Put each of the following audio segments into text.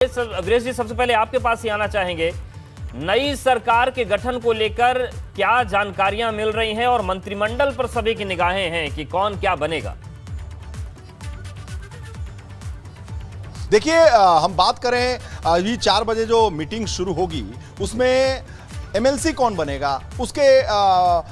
Aggress जी, सबसे पहले आपके पास ही आना चाहेंगे। नई सरकार के गठन को लेकर क्या जानकारियां मिल रही हैं और मंत्रिमंडल पर सभी की निगाहें हैं कि कौन क्या बनेगा? देखिए, हम बात करें अभी 4 बजे जो मीटिंग शुरू होगी उसमें एमएलसी कौन बनेगा, उसके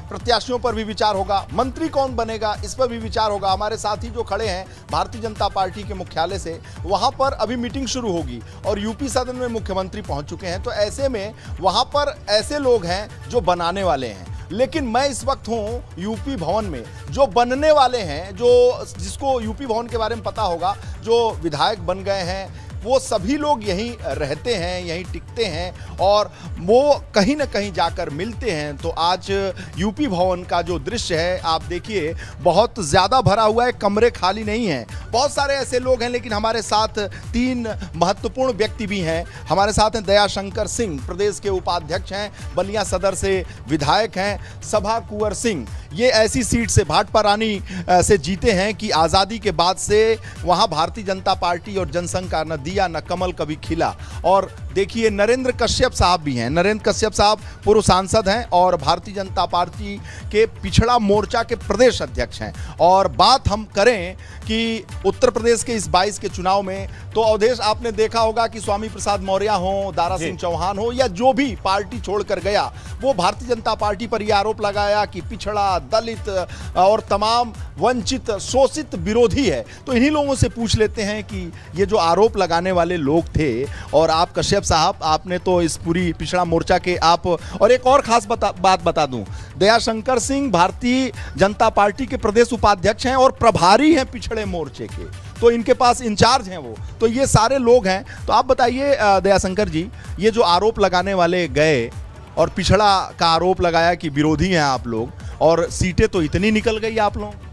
प्रत्याशियों पर भी विचार होगा, मंत्री कौन बनेगा इस पर भी विचार होगा। हमारे साथी जो खड़े हैं भारतीय जनता पार्टी के मुख्यालय से, वहां पर अभी मीटिंग शुरू होगी और यूपी सदन में मुख्यमंत्री पहुंच चुके हैं। तो ऐसे में वहां पर ऐसे लोग हैं जो बनाने वाले हैं, लेकिन मैं इस वक्त हूं यूपी भवन में। जो बनने वाले हैं, जो जिसको यूपी भवन के बारे में पता होगा, जो विधायक बन गए हैं, वो सभी लोग यहीं रहते हैं, यहीं टिकते हैं और वो कहीं ना कहीं जाकर मिलते हैं। तो आज यूपी भवन का जो दृश्य है आप देखिए, बहुत ज़्यादा भरा हुआ है, कमरे खाली नहीं हैं। बहुत सारे ऐसे लोग हैं, लेकिन हमारे साथ 3 महत्वपूर्ण व्यक्ति भी हैं। हमारे साथ हैं दयाशंकर सिंह, प्रदेश के उपाध्यक्ष हैं, बलिया सदर से विधायक हैं। सभा कुंवर सिंह, ये ऐसी सीट से भाटपा रानी से जीते हैं कि आज़ादी के बाद से वहाँ भारतीय जनता पार्टी और जनसंघ का न दिया न कमल कभी खिला। और देखिए, नरेंद्र कश्यप साहब भी हैं। नरेंद्र कश्यप साहब पूर्व सांसद हैं और भारतीय जनता पार्टी के पिछड़ा मोर्चा के प्रदेश अध्यक्ष हैं। और बात हम करें कि उत्तर प्रदेश के इस 22 के चुनाव में, तो अवधेश आपने देखा होगा कि स्वामी प्रसाद मौर्य हो, दारा सिंह चौहान हो, या जो भी पार्टी छोड़कर गया, वो भारतीय जनता पार्टी पर यह आरोप लगाया कि पिछड़ा, दलित और तमाम वंचित, शोषित विरोधी है। तो इन्हीं लोगों से पूछ लेते हैं कि ये जो आरोप लगाने वाले लोग थे, और आप कश्यप साहब, आपने तो इस पूरी पिछड़ा मोर्चा के आप, और एक और खास बात बता दूं, दयाशंकर सिंह भारतीय जनता पार्टी के प्रदेश उपाध्यक्ष हैं और प्रभारी हैं पिछड़े मोर्चे के, तो इनके पास इंचार्ज हैं वो। तो ये सारे लोग हैं। तो आप बताइए दयाशंकर जी, ये जो आरोप लगाने वाले गए और पिछड़ा का आरोप लगाया कि विरोधी हैं आप लोग, और सीटें तो इतनी निकल गई आप लोग।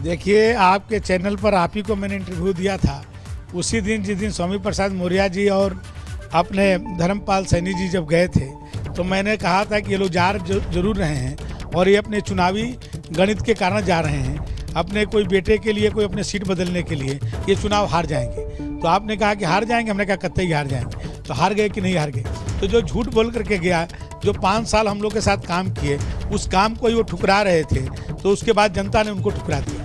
देखिए, आपके चैनल पर आप ही को मैंने इंटरव्यू दिया था उसी दिन, जिस दिन स्वामी प्रसाद मौर्य जी और अपने धर्मपाल सैनी जी जब गए थे, तो मैंने कहा था कि ये लोग जा जरूर रहे हैं और ये अपने चुनावी गणित के कारण जा रहे हैं, अपने कोई बेटे के लिए, कोई अपने सीट बदलने के लिए ये चुनाव हार जाएंगे। तो आपने कहा कि हार जाएंगे, हमने कहा कतई हार जाएंगे। तो हार गए कि नहीं हार गए? तो जो झूठ बोल करके गया, जो 5 साल हम लोग के साथ काम किए, उस काम को ही वो ठुकरा रहे थे, तो उसके बाद जनता ने उनको ठुकरा दिया।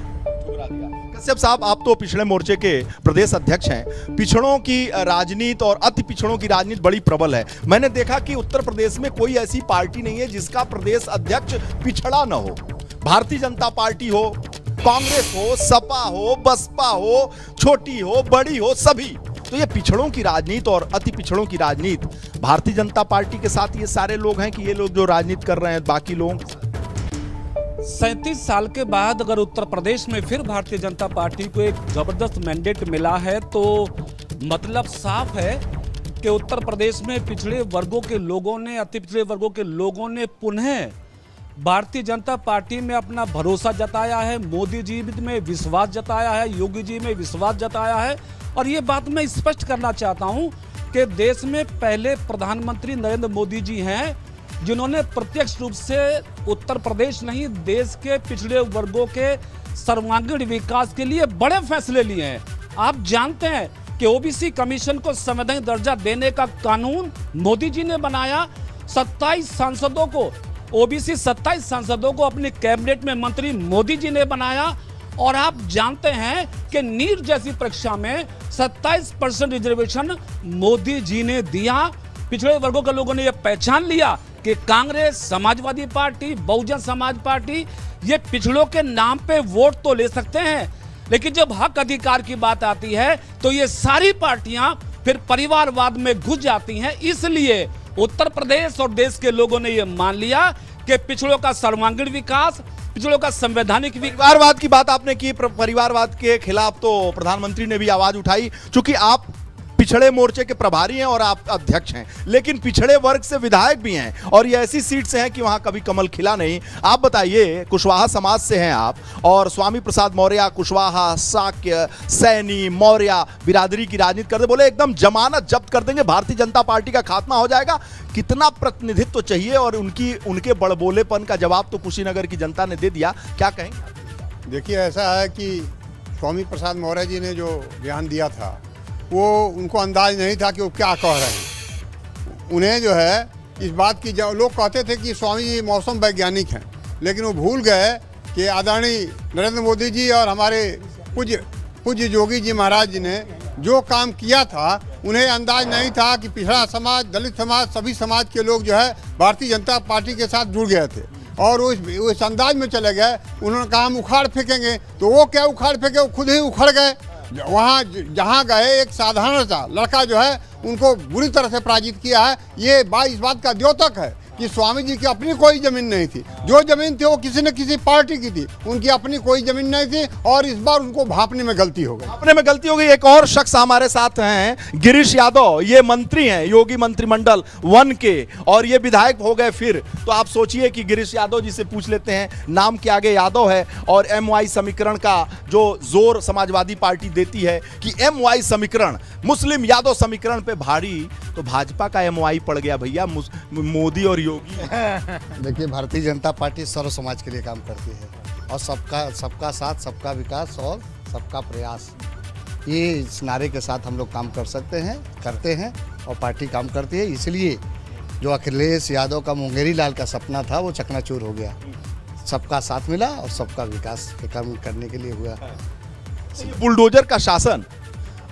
कश्यप साहब, आप तो पिछड़े मोर्चे के प्रदेश अध्यक्ष हैं। पिछड़ों की राजनीति और अति पिछड़ों की राजनीति बड़ी प्रबल है। मैंने देखा कि उत्तर प्रदेश में कोई ऐसी पार्टी नहीं है जिसका प्रदेश अध्यक्ष पिछड़ा न हो। भारतीय जनता पार्टी हो, कांग्रेस हो, सपा हो, बसपा हो, छोटी हो, बड़ी हो, सभी। तो ये पिछड़ों की राजनीति और अति पिछड़ों की राजनीति भारतीय जनता पार्टी के साथ ये सारे लोग हैं कि ये लोग जो राजनीति कर रहे हैं बाकी लोग। 37 साल के बाद अगर उत्तर प्रदेश में फिर भारतीय जनता पार्टी को एक जबरदस्त मैंडेट मिला है, तो मतलब साफ है कि उत्तर प्रदेश में पिछड़े वर्गों के लोगों ने, अति पिछड़े वर्गों के लोगों ने पुनः भारतीय जनता पार्टी में अपना भरोसा जताया है, मोदी जी में विश्वास जताया है, योगी जी में विश्वास जताया है। और ये बात मैं स्पष्ट करना चाहता हूं कि देश में पहले प्रधानमंत्री नरेंद्र मोदी जी हैं जिन्होंने प्रत्यक्ष रूप से उत्तर प्रदेश नहीं, देश के पिछड़े वर्गों के सर्वांगीण विकास के लिए बड़े फैसले लिए हैं। आप जानते हैं कि ओबीसी कमीशन को संवैधानिक दर्जा देने का कानून मोदी जी ने बनाया। 27 सांसदों को, ओबीसी 27 सांसदों को अपनी कैबिनेट में मंत्री मोदी जी ने बनाया। और आप जानते हैं कि नीट जैसी परीक्षा में 27% रिजर्वेशन मोदी जी ने दिया। पिछड़े वर्गों के लोगों ने यह पहचान लिया कि कांग्रेस, समाजवादी पार्टी, बहुजन समाज पार्टी ये पिछड़ों के नाम पे वोट तो ले सकते हैं, लेकिन जब हक अधिकार की बात आती है तो ये सारी पार्टियां फिर परिवारवाद में घुस जाती हैं। इसलिए उत्तर प्रदेश और देश के लोगों ने यह मान लिया कि पिछड़ों का सर्वांगीण विकास, पिछड़ों का संवैधानिक विकास। परिवारवाद की बात आपने की, परिवारवाद के खिलाफ तो प्रधानमंत्री ने भी आवाज उठाई, चूंकि आप पिछड़े मोर्चे के प्रभारी हैं और आप अध्यक्ष हैं, लेकिन पिछड़े वर्ग से विधायक भी हैं और ये ऐसी सीट से हैं कि वहां कभी कमल खिला नहीं। आप बताइए, कुशवाहा समाज से हैं आप, और स्वामी प्रसाद मौर्य कुशवाहा, शाक्य, सैनी, मौर्य बिरादरी की राजनीति करते, बोले एकदम जमानत जब्त कर देंगे, भारतीय जनता पार्टी का खात्मा हो जाएगा। कितना प्रतिनिधित्व चाहिए, और उनके बड़बोलेपन का जवाब तो कुशीनगर की जनता ने दे दिया। क्या कहेंगे? देखिए, ऐसा है कि स्वामी प्रसाद मौर्य जी ने जो बयान दिया था वो उनको अंदाज नहीं था कि वो क्या कह रहे हैं। उन्हें जो है इस बात की, लोग कहते थे कि स्वामी जी मौसम वैज्ञानिक हैं, लेकिन वो भूल गए कि आदरणीय नरेंद्र मोदी जी और हमारे पूज्य योगी जी महाराज जी ने जो काम किया था, उन्हें अंदाज नहीं था कि पिछड़ा समाज, दलित समाज, सभी समाज के लोग जो है भारतीय जनता पार्टी के साथ जुड़ गए थे और उस अंदाज में चले गए। उन्होंने कहा हम उखाड़ फेंकेंगे, तो वो क्या उखाड़ फेंके, वो खुद ही उखड़ गए। वहाँ जहाँ गए एक साधारण सा लड़का जो है उनको बुरी तरह से पराजित किया है। ये इस बात का द्योतक है कि स्वामी जी की अपनी कोई जमीन नहीं थी, जो जमीन थी वो किसी न किसी पार्टी की थी, उनकी अपनी कोई जमीन नहीं थी और इस बार उनको भापने में गलती हो गई। भापने में गलती हो गई। एक और शख्स हमारे साथ हैं, गिरीश यादव। ये मंत्री हैं योगी मंत्रिमंडल 1 के और ये विधायक हो गए फिर। तो आप सोचिए कि गिरीश यादव जी से पूछ लेते हैं, नाम के आगे यादव है और MY समीकरण का जो जोर समाजवादी पार्टी देती है कि MY समीकरण मुस्लिम यादव समीकरण पे भारी, तो भाजपा का MY पड़ गया भैया मोदी और योगी। देखिए, भारतीय जनता पार्टी सर्व समाज के लिए काम करती है और सबका साथ, सबका विकास और सबका प्रयास, ये इस नारे के साथ हम लोग काम कर सकते हैं, करते हैं और पार्टी काम करती है। इसलिए जो अखिलेश यादव का मुंगेरी लाल का सपना था वो चकनाचूर हो गया। सबका साथ मिला और सबका विकास के काम करने के लिए हुआ। बुलडोजर का शासन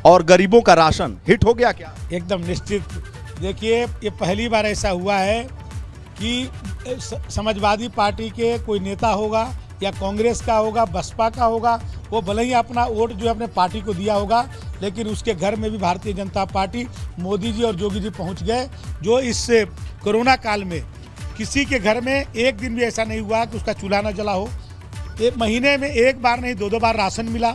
और गरीबों का राशन हिट हो गया क्या? एकदम निश्चित। देखिए, ये पहली बार ऐसा हुआ है कि समाजवादी पार्टी के कोई नेता होगा या कांग्रेस का होगा, बसपा का होगा, वो भले ही अपना वोट जो है अपने पार्टी को दिया होगा, लेकिन उसके घर में भी भारतीय जनता पार्टी, मोदी जी और योगी जी पहुंच गए। जो इस कोरोना काल में किसी के घर में एक दिन भी ऐसा नहीं हुआ कि उसका चूल्हा न जला हो। एक महीने में एक बार नहीं 2-2 बार राशन मिला।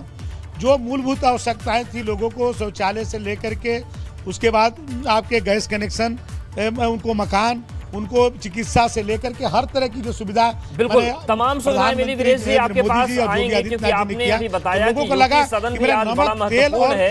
जो मूलभूत आवश्यकताएं थी लोगों को, शौचालय से लेकर के उसके बाद आपके गैस कनेक्शन, उनको मकान, उनको चिकित्सा से लेकर के हर तरह की जो सुविधा, बिल्कुल तमाम सुविधाएं मिली। वीरेश जी आपके पास आएंगे क्योंकि आपने अभी बताया कि सदन भी आज बड़ा महत्वपूर्ण है।